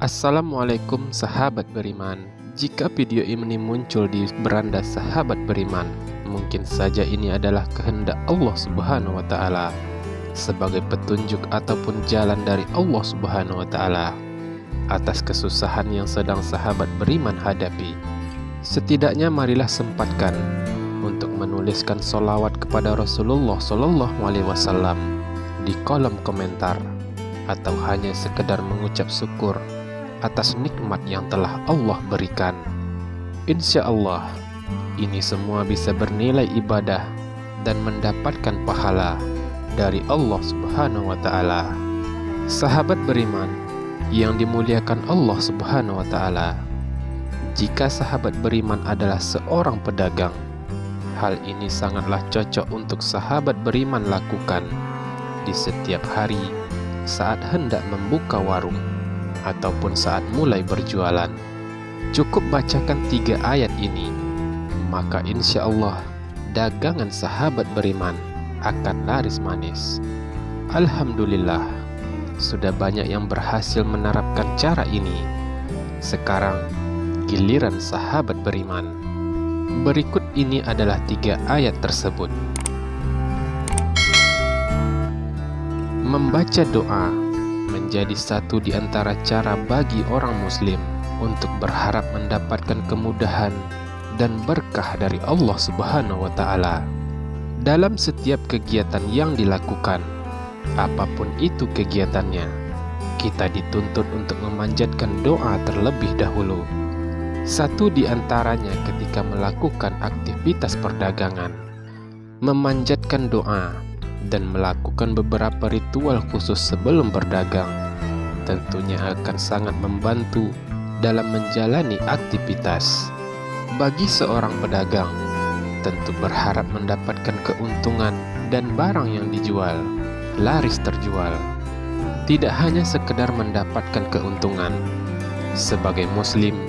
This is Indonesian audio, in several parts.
Assalamualaikum sahabat beriman. Jika video ini muncul di beranda sahabat beriman, mungkin saja ini adalah kehendak Allah Subhanahu wa Ta'ala, sebagai petunjuk ataupun jalan dari Allah Subhanahu wa Ta'ala atas kesusahan yang sedang sahabat beriman hadapi. Setidaknya marilah sempatkan untuk menuliskan sholawat kepada Rasulullah SAW di kolom komentar, atau hanya sekedar mengucap syukur atas nikmat yang telah Allah berikan. Insya Allah, ini semua bisa bernilai ibadah dan mendapatkan pahala dari Allah Subhanahu wa Ta'ala. Sahabat beriman yang dimuliakan Allah Subhanahu wa Ta'ala, jika sahabat beriman adalah seorang pedagang, hal ini sangatlah cocok untuk sahabat beriman lakukan di setiap hari saat hendak membuka warung ataupun saat mulai berjualan. Cukup bacakan 3 ayat ini, maka insya Allah dagangan sahabat beriman akan laris manis. Alhamdulillah, sudah banyak yang berhasil menerapkan cara ini. Sekarang giliran sahabat beriman. Berikut ini adalah 3 ayat tersebut. Membaca doa menjadi satu di antara cara bagi orang muslim untuk berharap mendapatkan kemudahan dan berkah dari Allah Subhanahu wa Ta'ala dalam setiap kegiatan yang dilakukan. Apapun itu kegiatannya, kita dituntut untuk memanjatkan doa terlebih dahulu. Satu di antaranya ketika melakukan aktivitas perdagangan, memanjatkan doa dan melakukan beberapa ritual khusus sebelum berdagang tentunya akan sangat membantu dalam menjalani aktivitas. Bagi seorang pedagang, tentu berharap mendapatkan keuntungan dan barang yang dijual laris terjual. Tidak hanya sekedar mendapatkan keuntungan, sebagai muslim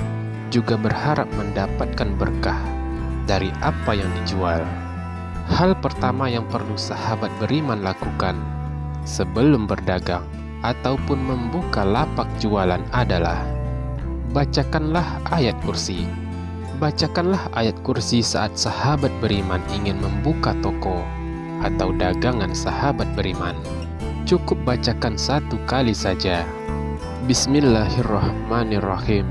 juga berharap mendapatkan berkah dari apa yang dijual. Hal pertama yang perlu sahabat beriman lakukan sebelum berdagang ataupun membuka lapak jualan adalah bacakanlah ayat kursi. Bacakanlah ayat kursi saat sahabat beriman ingin membuka toko atau dagangan sahabat beriman. Cukup bacakan 1 kali saja. Bismillahirrahmanirrahim.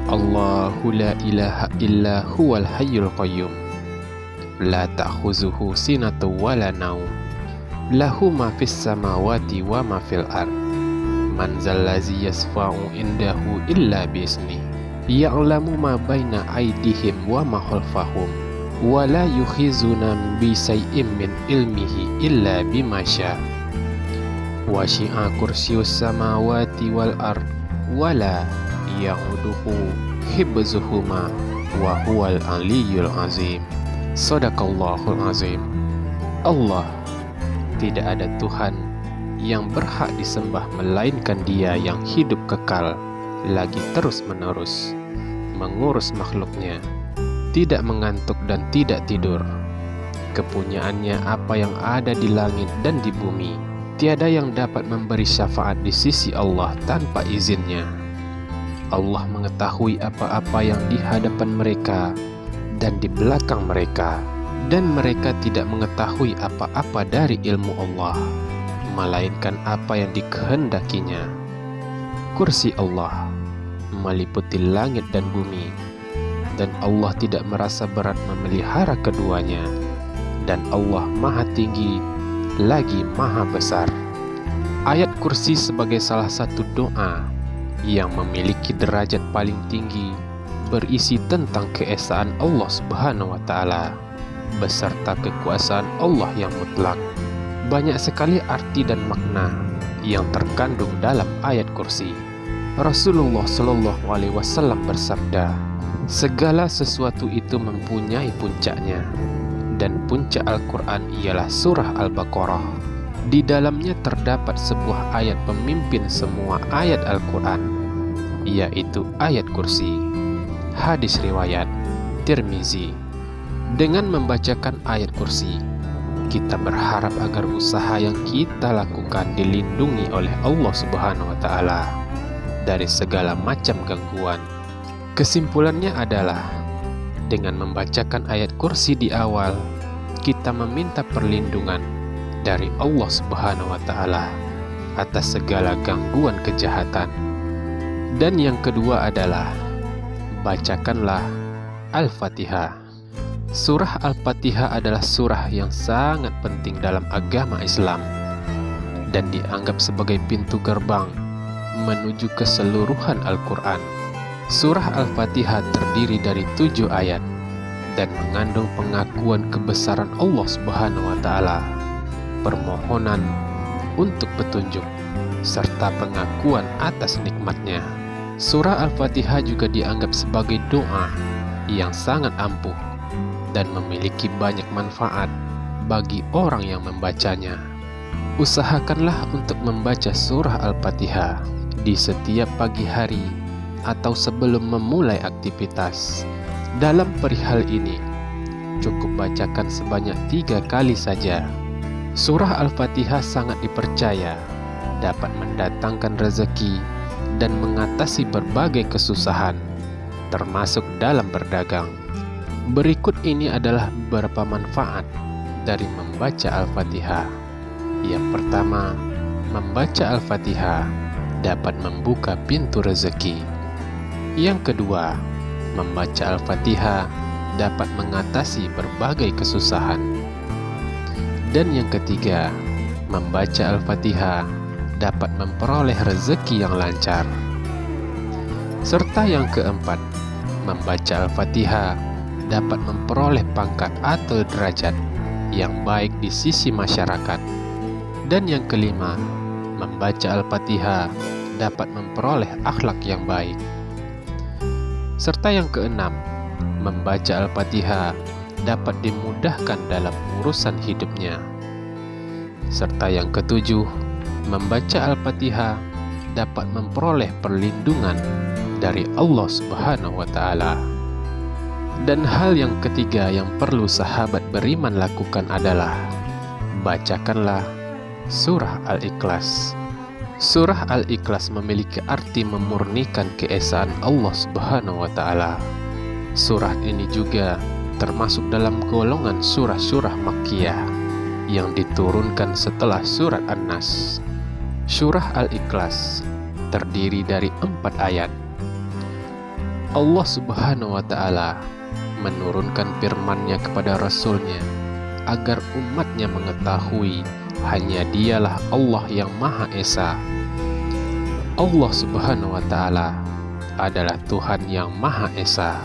Allahu la ilaha illa huwal hayyul qayyum, la ta'khuzuhu sinatu wa la naum, lahu ma fis samawati wa ma fil ard, man zallazi yasfa'u indahu illa bi'izni, ya'lamu ma baina aydihim wa ma khalfahum, wa la yukhizuna bi syai'in min ilmihi illa bima syaa, wasi'a kursiyyus samawati wal ard, wa la ya'uduhu hibzuhuma wa huwal aliyyul azim. Shadaqallahul azim. Allah, tidak ada Tuhan yang berhak disembah melainkan Dia yang hidup kekal, lagi terus menerus mengurus makhluknya, tidak mengantuk dan tidak tidur. Kepunyaannya apa yang ada di langit dan di bumi. Tiada yang dapat memberi syafaat di sisi Allah tanpa izinnya. Allah mengetahui apa-apa yang di hadapan mereka dan di belakang mereka, dan mereka tidak mengetahui apa-apa dari ilmu Allah melainkan apa yang dikehendakinya. Kursi Allah meliputi langit dan bumi, dan Allah tidak merasa berat memelihara keduanya, dan Allah Maha Tinggi lagi Maha Besar. Ayat kursi sebagai salah satu doa yang memiliki derajat paling tinggi, berisi tentang keesaan Allah Subhanahu wa Ta'ala beserta kekuasaan Allah yang mutlak. Banyak sekali arti dan makna yang terkandung dalam ayat kursi. Rasulullah SAW bersabda, segala sesuatu itu mempunyai puncaknya, dan puncak Al-Quran ialah surah Al-Baqarah. Di dalamnya terdapat sebuah ayat pemimpin semua ayat Al-Quran, yaitu ayat kursi. Hadis riwayat Tirmizi. Dengan membacakan ayat kursi, kita berharap agar usaha yang kita lakukan dilindungi oleh Allah Subhanahu wa Ta'ala. dari segala macam gangguan. Kesimpulannya adalah, dengan membacakan ayat kursi di awal, kita meminta perlindungan dari Allah Subhanahu wa Ta'ala atas segala gangguan kejahatan. Dan yang kedua adalah, bacakanlah Al-Fatihah. Surah Al-Fatihah adalah surah yang sangat penting dalam agama Islam dan dianggap sebagai pintu gerbang menuju keseluruhan Al-Quran. Surah Al-Fatihah terdiri dari 7 ayat dan mengandung pengakuan kebesaran Allah Subhanahu wa Ta'ala, permohonan untuk petunjuk, serta pengakuan atas nikmatnya. Surah Al-Fatihah juga dianggap sebagai doa yang sangat ampuh dan memiliki banyak manfaat bagi orang yang membacanya. Usahakanlah untuk membaca surah Al-Fatihah di setiap pagi hari atau sebelum memulai aktivitas. Dalam perihal ini, cukup bacakan sebanyak 3 kali saja. Surah Al-Fatihah sangat dipercaya dapat mendatangkan rezeki dan mengatasi berbagai kesusahan, termasuk dalam berdagang. Berikut ini adalah beberapa manfaat dari membaca Al-Fatihah. Yang pertama, membaca Al-Fatihah dapat membuka pintu rezeki. Yang kedua, membaca Al-Fatihah dapat mengatasi berbagai kesusahan. Dan yang ketiga, membaca Al-Fatihah dapat memperoleh rezeki yang lancar. Serta yang keempat, membaca Al-Fatihah dapat memperoleh pangkat atau derajat yang baik di sisi masyarakat. Dan yang kelima, membaca Al-Fatihah dapat memperoleh akhlak yang baik. Serta yang keenam, membaca Al-Fatihah dapat dimudahkan dalam urusan hidupnya. Serta yang ketujuh, membaca Al-Fatihah dapat memperoleh perlindungan dari Allah Subhanahu wa Ta'ala. Dan hal yang ketiga yang perlu sahabat beriman lakukan adalah, bacakanlah surah Al-Ikhlas. Surah Al-Ikhlas memiliki arti memurnikan keesaan Allah Subhanahu wa Ta'ala. Surah ini juga termasuk dalam golongan surah-surah Makkiyah yang diturunkan setelah surat An-Nas. Surah Al-Ikhlas terdiri dari 4 ayat. Allah Subhanahu wa Ta'ala menurunkan firman-Nya kepada Rasul-Nya agar umatnya mengetahui hanya Dialah Allah yang Maha Esa. Allah Subhanahu wa Ta'ala adalah Tuhan yang Maha Esa.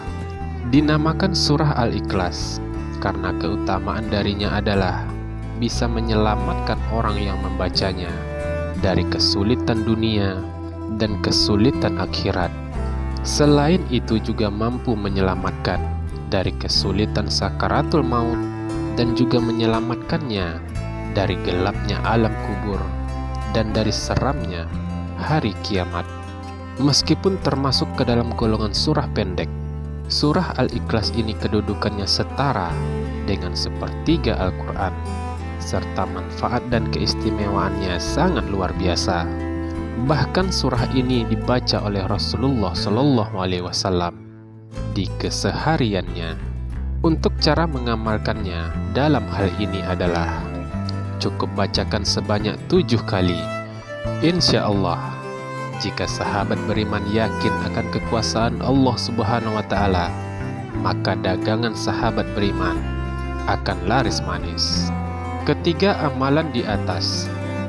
Dinamakan surah Al-Ikhlas karena keutamaan darinya adalah bisa menyelamatkan orang yang membacanya dari kesulitan dunia dan kesulitan akhirat. Selain itu juga mampu menyelamatkan dari kesulitan sakaratul maut dan juga menyelamatkannya dari gelapnya alam kubur dan dari seramnya hari kiamat. Meskipun termasuk ke dalam golongan surah pendek, surah Al-Ikhlas ini kedudukannya setara dengan sepertiga Al-Quran, serta manfaat dan keistimewaannya sangat luar biasa. Bahkan surah ini dibaca oleh Rasulullah SAW di kesehariannya. Untuk cara mengamalkannya dalam hal ini adalah cukup bacakan sebanyak 7 kali. Insya Allah, jika sahabat beriman yakin akan kekuasaan Allah Subhanahu wa Ta'ala, maka dagangan sahabat beriman akan laris manis. Ketiga amalan di atas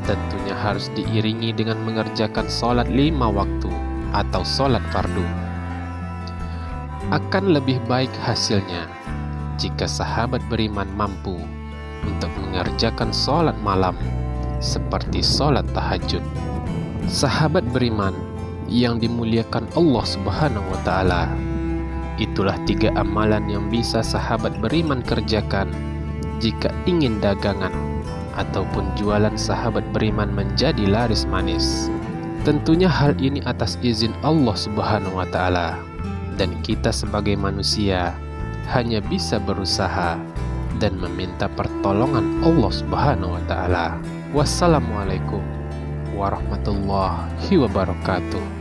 tentunya harus diiringi dengan mengerjakan sholat 5 waktu atau sholat fardu. Akan lebih baik hasilnya jika sahabat beriman mampu untuk mengerjakan sholat malam seperti sholat tahajud. Sahabat beriman yang dimuliakan Allah Subhanahu wa Ta'ala, itulah 3 amalan yang bisa sahabat beriman kerjakan jika ingin dagangan ataupun jualan sahabat beriman menjadi laris manis. Tentunya hal ini atas izin Allah Subhanahu wa Ta'ala, dan kita sebagai manusia hanya bisa berusaha dan meminta pertolongan Allah Subhanahu wa Ta'ala. Wassalamualaikum warahmatullahi wabarakatuh.